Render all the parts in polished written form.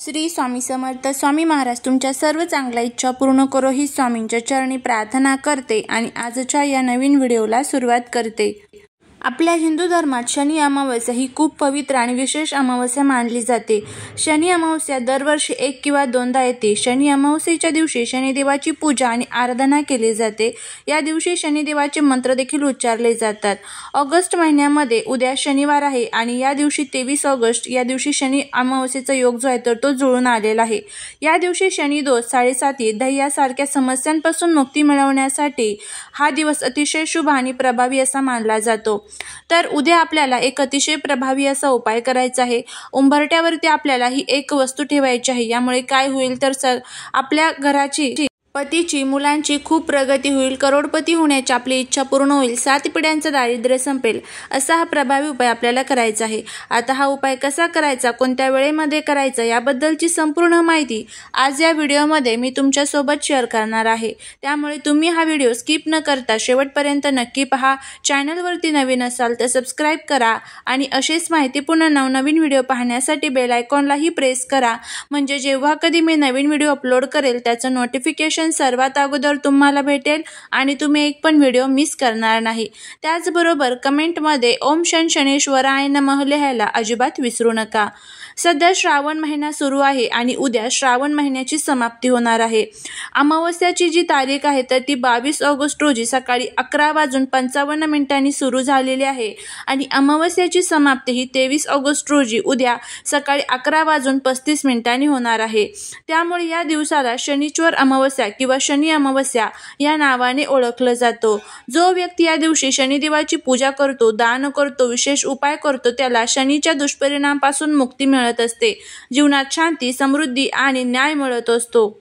श्री स्वामी समर्थ. स्वामी महाराज तुमच्या सर्व चांगल्या इच्छा पूर्ण करो ही स्वामींच्या चरणी प्रार्थना करते आणि आजच्या या नवीन व्हिडिओला सुरुवात करते. आपल्या हिंदू धर्मात शनी अमावस्या ही खूप पवित्र आणि विशेष अमावस्या मानली जाते. शनी अमावस्या दरवर्षी 1 किंवा 2दा येते. शनी अमावस्येच्या दिवशी शनिदेवाची पूजा आणि आराधना केली जाते. या दिवशी शनिदेवाचे मंत्र देखील उच्चारले जातात. ऑगस्ट महिन्यामध्ये उद्या शनिवार आहे आणि या दिवशी 23 ऑगस्ट या दिवशी शनी अमावस्येचा योग जो आहे तर तो जुळून आलेला आहे. या दिवशी शनी दोष, साडेसाती, दह्यासारख्या समस्यांपासून मुक्ती मिळवण्यासाठी हा दिवस अतिशय शुभ आणि प्रभावी असा मानला जातो. तर उद्या आपल्याला एक अतिशय प्रभावी असा उपाय करायचा आहे. उंबरट्यावरती आपल्याला ही एक वस्तू ठेवायची आहे. यामुळे काय होईल तर आपल्या घराची, पतीची, मुलांची खूप प्रगती होईल. करोडपती होण्याची आपली इच्छा पूर्ण होईल. 7 पिढ्यांचं दारिद्र्य संपेल. असा हा प्रभावी उपाय आपल्याला करायचा आहे. आता हा उपाय कसा करायचा, कोणत्या वेळेमध्ये करायचा याबद्दलची संपूर्ण माहिती आज या व्हिडिओमध्ये मी तुमच्यासोबत शेअर करणार आहे. त्यामुळे तुम्ही हा व्हिडिओ स्किप न करता शेवटपर्यंत नक्की पहा. चॅनलवरती नवीन असाल तर सबस्क्राईब करा आणि असेच माहितीपूर्ण नवनवीन व्हिडिओ पाहण्यासाठी बेल आयकॉनलाही प्रेस करा. म्हणजे जेव्हा कधी मी नवीन व्हिडिओ अपलोड करेल त्याचं नोटिफिकेशन सर्वात अगोदर तुम्हाला भेटेल आणि तुम्ही एक पण व्हिडिओ मिस करणार नाही. त्याचबरोबर कमेंटमध्ये ओम शन शनेश्वराय नमः लिहायला अजिबात विसरू नका. सध्या श्रावण महिना सुरू आहे आणि उद्या श्रावण महिन्याची समाप्ती होणार आहे. अमावस्याची जी तारीख आहे तर ती 22 ऑगस्ट रोजी सकाळी 11:55 सुरू झालेली आहे आणि अमावस्याची समाप्ती ही 23 ऑगस्ट रोजी उद्या सकाळी 11:35 होणार आहे. त्यामुळे या दिवसाला शनिश्चर अमावस्या किंवा शनी अमावस्या या नावाने ओळखलं जातो. जो व्यक्ती या दिवशी शनिदेवाची पूजा करतो, दान करतो, विशेष उपाय करतो त्याला शनीच्या दुष्परिणामापासून मुक्ती मिळत असते. जीवनात शांती, समृद्धी आणि न्याय मिळत असतो.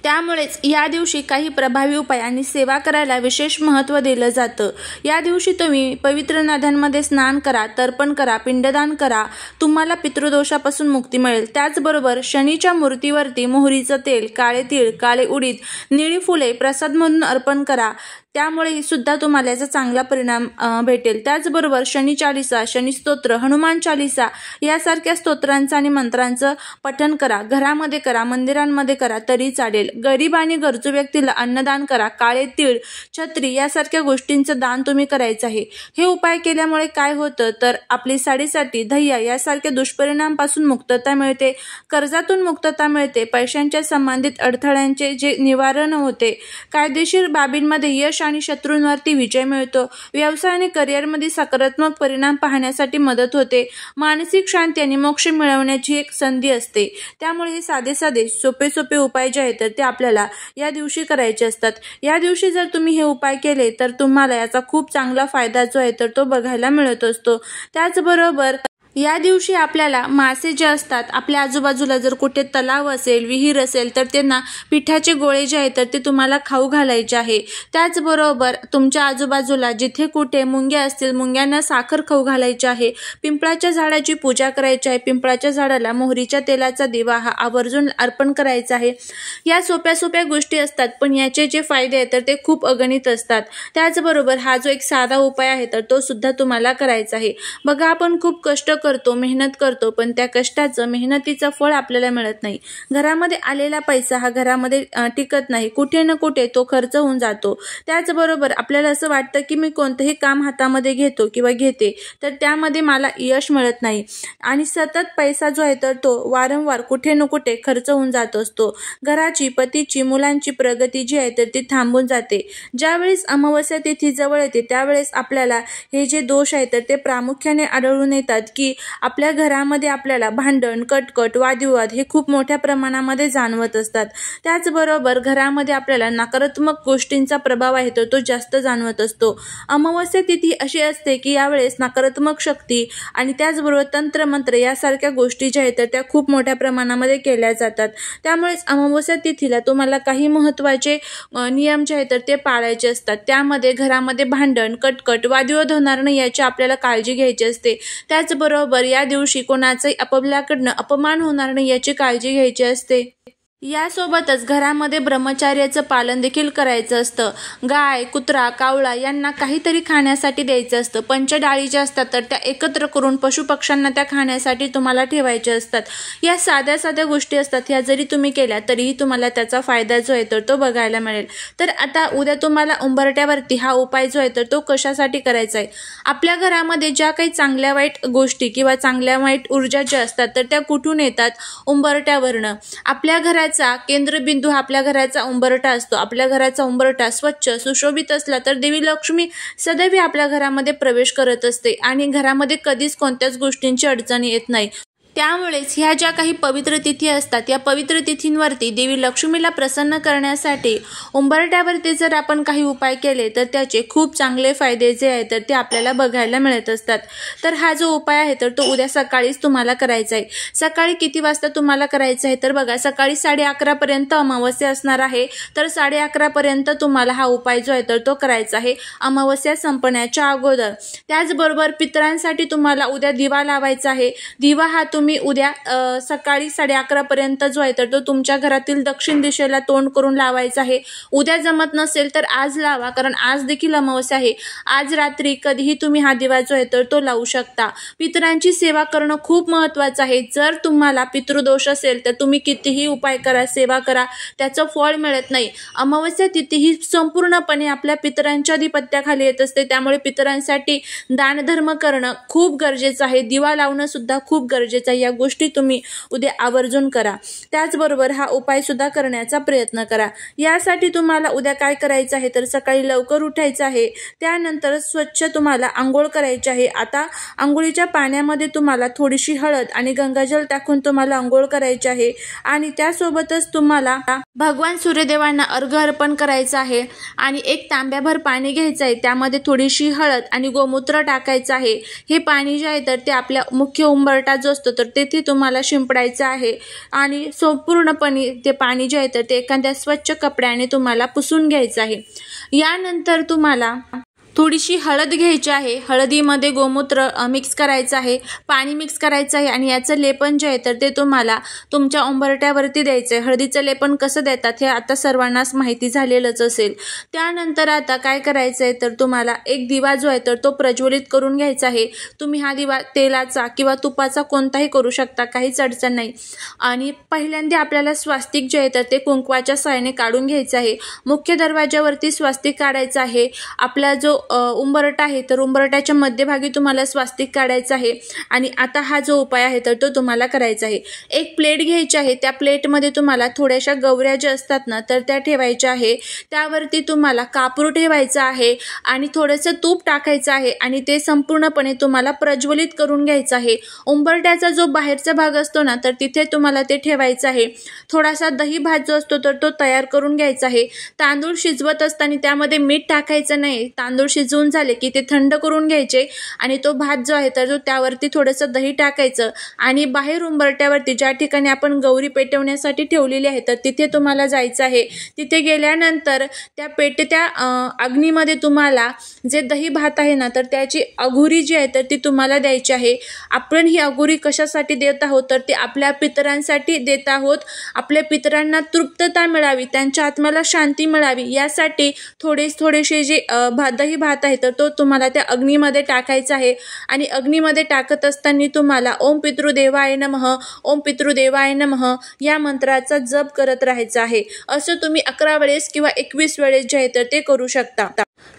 त्यामुळेच या दिवशी काही प्रभावी उपाय आणि सेवा करायला विशेष महत्त्व दिलं जातं. या दिवशी तुम्ही पवित्र नद्यांमध्ये स्नान करा, तर्पण करा, पिंडदान करा. तुम्हाला पितृदोषापासून मुक्ती मिळेल. त्याचबरोबर शनीच्या मूर्तीवरती मोहरीचं तेल, काळे तीळ, काळे उडीद, निळी फुले प्रसाद म्हणून अर्पण करा. त्यामुळे सुद्धा तुम्हाला याचा चांगला परिणाम भेटेल. त्याचबरोबर शनी चालीसा, शनी स्तोत्र, हनुमान चालीसा यासारख्या स्तोत्रांचं आणि मंत्रांचं पठण करा. घरामध्ये करा, मंदिरांमध्ये करा तरी चालेल. गरीब आणि गरजू व्यक्तीला अन्नदान करा. काळे तीळ, छत्री यासारख्या गोष्टींचं दान तुम्ही करायचं आहे. हे उपाय केल्यामुळे काय होतं तर आपली साडेसाती, दह्या यासारख्या दुष्परिणामांपासून मुक्तता मिळते. कर्जातून मुक्तता मिळते. पैशांच्या संबंधित अडथळ्यांचे जे निवारण होते. कायदेशीर बाबींमध्ये यश आणि शत्रूंवरती विजय मिळतो. व्यवसाय आणि करिअरमध्ये सकारात्मक परिणाम पाहण्यासाठी मदत होते. मानसिक शांती आणि मोक्ष मिळवण्याची एक संधी असते. त्यामुळे हे साधे सोपे उपाय जे आहेत तर ते आपल्याला या दिवशी करायचे असतात. या दिवशी जर तुम्ही हे उपाय केले तर तुम्हाला याचा खूप चांगला फायदा जो आहे तर तो बघायला मिळत असतो. त्याचबरोबर या दिवशी आपल्याला मासे जे असतात, आपल्या आजूबाजूला जर कुठे तलाव असेल, विहीर असेल तर त्यांना पिठाचे गोळे जे आहेत तर ते तुम्हाला खाऊ घालायचे आहे. त्याचबरोबर तुमच्या आजूबाजूला जिथे कुठे मुंग्या असतील, मुंग्यांना साखर खाऊ घालायची आहे. पिंपळाच्या झाडाची पूजा करायची आहे. पिंपळाच्या झाडाला मोहरीच्या तेलाचा दिवा हा आवर्जून अर्पण करायचा आहे. या सोप्या गोष्टी असतात पण याचे जे फायदे आहेत तर ते खूप अगणित असतात. त्याचबरोबर हा जो एक साधा उपाय आहे तर तो सुद्धा तुम्हाला करायचा आहे. बघा, आपण खूप कष्ट करतो, मेहनत करतो पण त्या कष्टाचं, मेहनतीचं फळ आपल्याला मिळत नाही. घरामध्ये आलेला पैसा हा घरामध्ये टिकत नाही. कुठे ना कुठे तो खर्च होऊन जातो. त्याचबरोबर आपल्याला असं वाटतं की मी कोणतंही काम हातामध्ये घेतो किंवा घेते तर त्यामध्ये मला यश मिळत नाही आणि सतत पैसा जो आहे तर तो वारंवार कुठे ना कुठे खर्च होऊन जात असतो. घराची, पतीची, मुलांची प्रगती जी आहे तर ती थांबून जाते. ज्यावेळेस अमावस्या तिथी जवळ येते त्यावेळेस आपल्याला हे जे दोष आहेत तर ते प्रामुख्याने आढळून येतात की आपल्या घरामध्ये आपल्याला भांडण, कटकट, वादविवाद हे खूप मोठ्या प्रमाणामध्ये जाणवत असतात. त्याचबरोबर घरामध्ये आपल्याला नकारात्मक गोष्टींचा प्रभाव आहे तर तो जास्त जाणवत असतो. अमावस्या तिथी अशी असते की यावेळेस नकारात्मक शक्ती आणि त्याचबरोबर तंत्रमंत्र यासारख्या गोष्टी ज्या आहेत तर त्या खूप मोठ्या प्रमाणामध्ये केल्या जातात. त्यामुळेच अमावस्या तिथीला तुम्हाला काही महत्त्वाचे नियम जे आहेत तर ते पाळायचे असतात. त्यामध्ये घरामध्ये भांडण, कटकट, वादविवाद होणार नाही याची आपल्याला काळजी घ्यायची असते. त्याचबरोबर या दिवशी कोणाचाही आपल्याकडनं अपमान होणार नाही याची काळजी घ्यायची असते. यासोबतच घरामध्ये ब्रह्मचर्याचं पालन देखील करायचं असतं। गाय, कुत्रा, कावळा यांना काहीतरी खाण्यासाठी द्यायचं असतं। पंचडाळी ज्या असतात तर त्या एकत्र करून पशुपक्ष्यांना त्या खाण्यासाठी तुम्हाला ठेवायचे असतात। या साध्या साध्या गोष्टी असतात, ह्या जरी तुम्ही केल्या तरीही तुम्हाला त्याचा फायदा जो आहे तर तो बघायला मिळेल। तर आता उद्या तुम्हाला उंबरठ्यावरती हा उपाय जो आहे तर तो कशासाठी करायचा आहे? आपल्या घरामध्ये ज्या काही चांगल्या वाईट गोष्टी किंवा चांगल्या वाईट ऊर्जा ज्या असतात तर त्या कुठून येतात? उंबरठ्यावरनं। आपल्या घराचा केंद्रबिंदू हा आपल्या घराचा उंबरठा असतो। आपल्या घराचा उंबरठा स्वच्छ सुशोभित असला तर देवी लक्ष्मी सदैव आपल्या घरामध्ये प्रवेश करत असते आणि घरामध्ये कधीच कोणत्याच गोष्टींची अडचण येत नाही। त्यामुळेच ह्या ज्या काही पवित्र तिथी असतात या पवित्र तिथींवरती देवी लक्ष्मीला प्रसन्न करण्यासाठी उंबरठ्यावरती जर आपण काही उपाय केले तर त्याचे खूप चांगले फायदे जे आहेत तर ते आपल्याला बघायला मिळत असतात। तर हा जो उपाय आहे तर तो उद्या सकाळीच तुम्हाला करायचा आहे। सकाळी किती वाजता तुम्हाला करायचा आहे? तर बघा, सकाळी 11:30 पर्यंत अमावस्या असणार आहे, तर 11:30 पर्यंत तुम्हाला हा उपाय जो आहे तर तो करायचा आहे, अमावस्या संपण्याच्या अगोदर। त्याचबरोबर पितरांसाठी तुम्हाला उद्या दिवा लावायचा आहे। दिवा हा तुम्ही उद्या सकाळी 11:30 पर्यंत जो आहे तर तो तुमच्या घरातील दक्षिण दिशेला तोंड करून लावायचा आहे। उद्या जमत नसेल तर आज लावा, कारण आज देखील अमावस्या आहे। आज रात्री कधीही तुम्ही हा दिवा जो आहे तर तो लावू शकता। पितरांची सेवा करणं खूप महत्त्वाचं आहे। जर तुम्हाला पितृदोष असेल तर तुम्ही कितीही उपाय करा, सेवा करा, त्याचं फळ मिळत नाही। अमावस्या तिथी ही संपूर्णपणे आपल्या पितरांच्या अधिपत्याखाली येत असते, त्यामुळे पितरांसाठी दानधर्म करणं खूप गरजेचं आहे। दिवा लावणं सुद्धा खूप गरजेचं आहे। या गोष्टी तुम्ही उद्या आवर्जून करा। त्याचबरोबर हा उपाय सुद्धा करण्याचा प्रयत्न करा। यासाठी तुम्हाला उद्या काय करायचं आहे तर सकाळी लवकर उठायचं आहे। त्यानंतर स्वच्छ तुम्हाला आंघोळ करायची आहे। आता आंघोळीच्या पाण्यामध्ये तुम्हाला थोडीशी हळद आणि गंगाजल टाकून तुम्हाला आंघोळ करायची आहे आणि त्यासोबतच तुम्हाला भगवान सूर्यदेवांना अर्घ्य अर्पण करायचं आहे आणि एक तांब्याभर पाणी घ्यायचं आहे। त्यामध्ये थोडीशी हळद आणि गोमूत्र टाकायचं आहे। हे पाणी जे आहे तर ते आपल्या मुख्य उंबरठा जो असतो तर तेथे तुम्हाला शिंपडायचं आहे आणि संपूर्णपणे ते पाणी जे आहे तर ते एखाद्या स्वच्छ कपड्याने तुम्हाला पुसून घ्यायचं आहे। यानंतर तुम्हाला थोडीशी हळद घ्यायची आहे, हळदीमध्ये गोमूत्र मिक्स करायचं आहे, पाणी मिक्स करायचं आहे आणि याचं लेपन जे आहे तर ते तुम्हाला तुमच्या उंबरठ्यावरती द्यायचं आहे। हळदीचं लेपन कसं देतात हे आता सर्वांनाच माहिती झालेलंच असेल। त्यानंतर आता काय करायचं आहे तर तुम्हाला एक दिवा जो आहे तर तो प्रज्वलित करून घ्यायचा आहे। तुम्ही हा दिवा तेलाचा किंवा तुपाचा कोणताही करू शकता, काहीच अडचण नाही। आणि पहिल्यांदा आपल्याला स्वास्तिक जे आहे तर ते कुंकवाच्या साहाय्याने काढून घ्यायचं आहे। मुख्य दरवाजावरती स्वास्तिक काढायचं आहे। आपला जो उंबरठा आहे तर उंबरठ्याच्या मध्यभागी तुम्हाला स्वास्तिक काढायचं आहे आणि आता हा जो उपाय आहे तर तो तुम्हाला करायचा आहे। एक प्लेट घ्यायची आहे, त्या प्लेटमध्ये तुम्हाला थोड्याशा गवऱ्या ज्या असतात ना तर त्या ठेवायच्या आहे। त्यावरती तुम्हाला कापूर ठेवायचा आहे आणि थोडंसं तूप टाकायचं आहे आणि ते संपूर्णपणे तुम्हाला प्रज्वलित करून घ्यायचं आहे। उंबरठ्याचा जो बाहेरचा भाग असतो ना तर तिथे तुम्हाला ते ठेवायचं आहे। थोडासा दही भात जो असतो तर तो तयार करून घ्यायचा आहे। तांदूळ शिजवत असताना त्यामध्ये मीठ टाकायचं नाही, तांदूळ शिजवून झाले की ते थंड करून घ्यायचे आणि तो भात जो आहे तर त्यावरती थोडंसं दही टाकायचं आणि बाहेर उंबरठ्यावरती ज्या ठिकाणी आपण गौरी पेटवण्यासाठी ठेवलेली आहे तर तिथे तुम्हाला जायचं आहे। तिथे गेल्यानंतर त्या अग्नीमध्ये तुम्हाला जे दही भात आहे ना तर त्याची अघोरी जी आहे तर ती तुम्हाला द्यायची आहे। आपण ही अघोरी कशासाठी देत आहोत तर ते आपल्या पितरांसाठी देत आहोत। आपल्या पितरांना तृप्तता मिळावी, त्यांच्या आत्म्याला शांती मिळावी यासाठी थोडेसे जे दही भात आहे तर तो तुम्हाला त्या अग्नीमध्ये टाकायचा आहे आणि अग्नीमध्ये टाकत असताना तुम्हाला ओम पितृदेवाय नमः, ओम पितृदेवाय नमः या मंत्राचा जप करत राहायचं आहे। असं तुम्ही 11 वेळेस किंवा 21 वेळेस जे आहे तर ते करू शकता।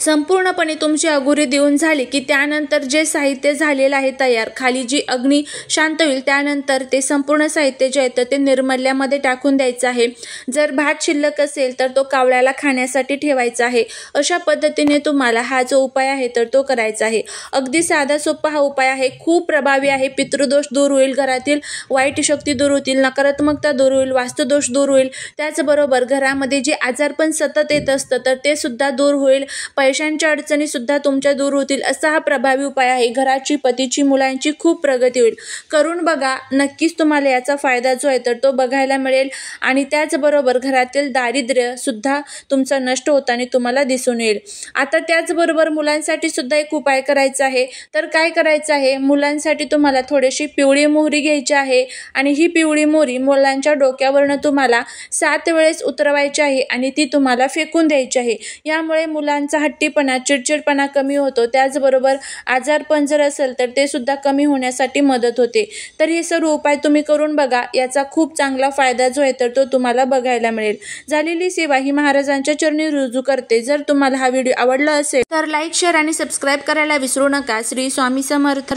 संपूर्णपणे तुमची अघोरी देऊन झाली की त्यानंतर जे साहित्य झालेलं आहे तयार, खाली जी अग्नी शांत होईल त्यानंतर ते संपूर्ण साहित्य जे आहे तर ते निर्मल्यामध्ये टाकून द्यायचं आहे। जर भात शिल्लक असेल तर तो कावळ्याला खाण्यासाठी ठेवायचा आहे। अशा पद्धतीने तुम्हाला हा जो उपाय आहे तर तो करायचा आहे। अगदी साधा सोपा हा उपाय आहे, खूप प्रभावी आहे। पितृदोष दूर होईल, घरातील वाईट शक्ती दूर होतील, नकारात्मकता दूर होईल, वास्तुदोष दूर होईल, त्याचबरोबर घरामध्ये जे आजारपण सतत येत असतं तर ते सुद्धा दूर होईल पैशांच्या अडचणी सुद्धा तुमच्या दूर होतील असा हा प्रभावी उपाय आहे. घराची, पतीची, मुलांची खूप प्रगती होईल. करून बघा, नक्कीच तुम्हाला याचा फायदा जो आहे तर तो बघायला मिळेल आणि त्याचबरोबर घरातील दारिद्र्य सुद्धा तुमचा नष्ट होताना तुम्हाला दिसून येईल. आता त्याचबरोबर मुलांसाठी सुद्धा एक उपाय करायचा आहे. तर काय करायचं आहे, मुलांसाठी तुम्हाला थोडीशी पिवळी मोहरी घ्यायची आहे आणि ही पिवळी मोहरी मुलांच्या डोक्यावरनं तुम्हाला 7 वेळेस उतरवायची आहे आणि ती तुम्हाला फेकून द्यायची आहे. यामुळे मुलांचा हट्टीपणा, चिडचिडपणा कमी होतो. त्याचबरोबर आजारपण जर असेल तर ते सुद्धा कमी होण्यासाठी मदत होते. तर हे सर्व उपाय तुम्ही करून बघा, याचा खूप चांगला फायदा जो आहे तर तो तुम्हाला बघायला मिळेल. झालेली सेवा ही महाराजांच्या चरणी रुजू करते. जर तुम्हाला हा व्हिडिओ आवडला असेल तर लाईक, शेअर आणि सबस्क्राईब करायला विसरू नका. श्री स्वामी समर्थ.